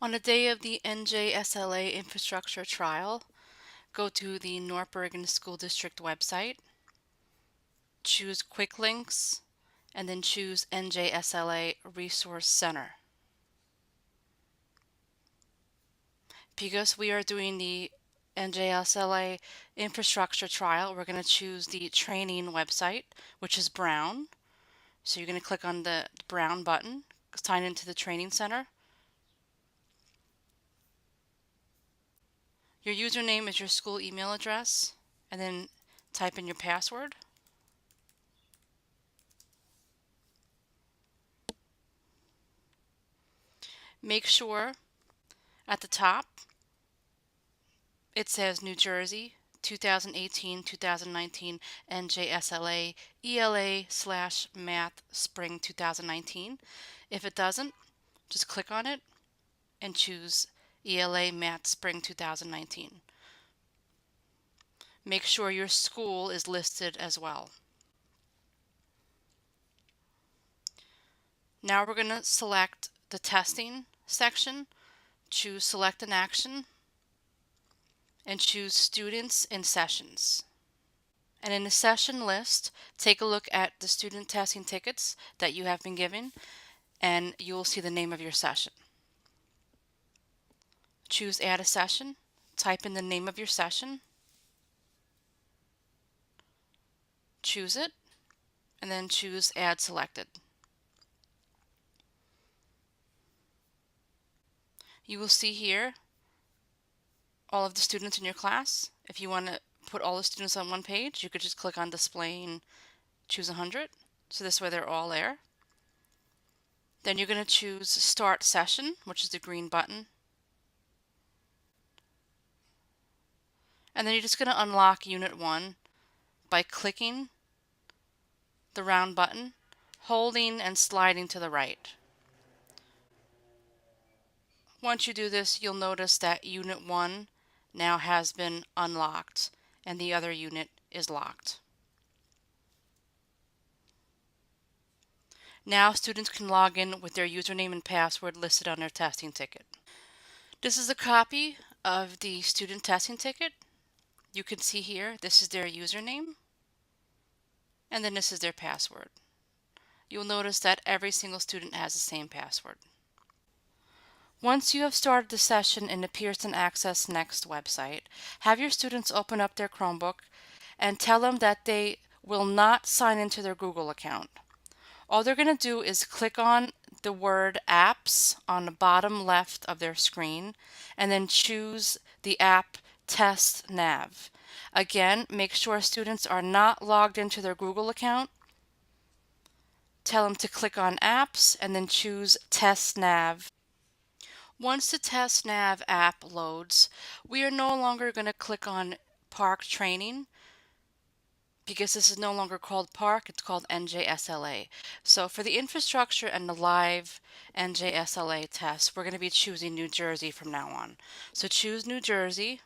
On the day of the NJSLA infrastructure trial, go to the North Bergen School District website, choose Quick Links, and then choose NJSLA Resource Center. Because we are doing the NJSLA infrastructure trial, we're going to choose the training website, which is brown. So you're going to click on the brown button, sign into the training center. Your username is your school email address, and then type in your password. Make sure at the top it says New Jersey 2018-2019 NJSLA ELA/Math Spring 2019. If it doesn't, just click on it and choose ELA Math Spring 2019. Make sure your school is listed as well. Now we're going to select the testing section, choose Select an Action, and choose Students in Sessions. And in the session list, take a look at the student testing tickets that you have been given, and you will see the name of your session. Choose Add a Session, type in the name of your session, choose it, and then choose Add Selected. You will see here all of the students in your class. If you want to put all the students on one page, you could just click on Display and choose 100. So this way they're all there. Then you're going to choose Start Session, which is the green button. And then you're just going to unlock Unit 1 by clicking the round button, holding and sliding to the right. Once you do this, you'll notice that Unit 1 now has been unlocked and the other unit is locked. Now students can log in with their username and password listed on their testing ticket. This is a copy of the student testing ticket. You can see here, this is their username, and then this is their password. You'll notice that every single student has the same password. Once you have started the session in the Pearson Access Next website, have your students open up their Chromebook and tell them that they will not sign into their Google account. All they're going to do is click on the word Apps on the bottom left of their screen and then choose the app Test Nav. Again, make sure students are not logged into their Google account. Tell them to click on Apps and then choose Test Nav. Once the Test Nav app loads, we are no longer going to click on Park Training because this is no longer called Park, it's called NJSLA. So for the infrastructure and the live NJSLA test, we're going to be choosing New Jersey from now on. So choose New Jersey,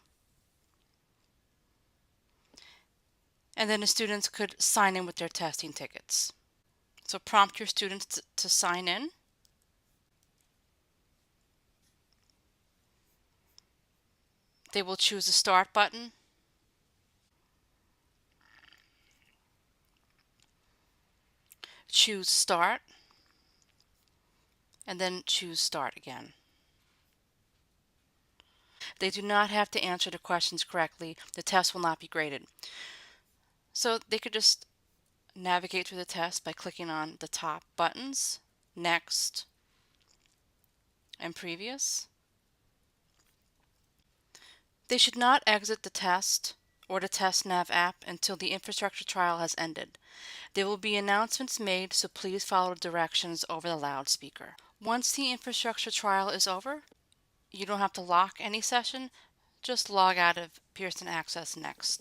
and then the students could sign in with their testing tickets. So prompt your students to sign in. They will choose the Start button. Choose Start, and then choose Start again. They do not have to answer the questions correctly. The test will not be graded. So they could just navigate through the test by clicking on the top buttons, Next, and Previous. They should not exit the test or the Test Nav app until the infrastructure trial has ended. There will be announcements made, so please follow the directions over the loudspeaker. Once the infrastructure trial is over, you don't have to lock any session, just log out of Pearson Access Next.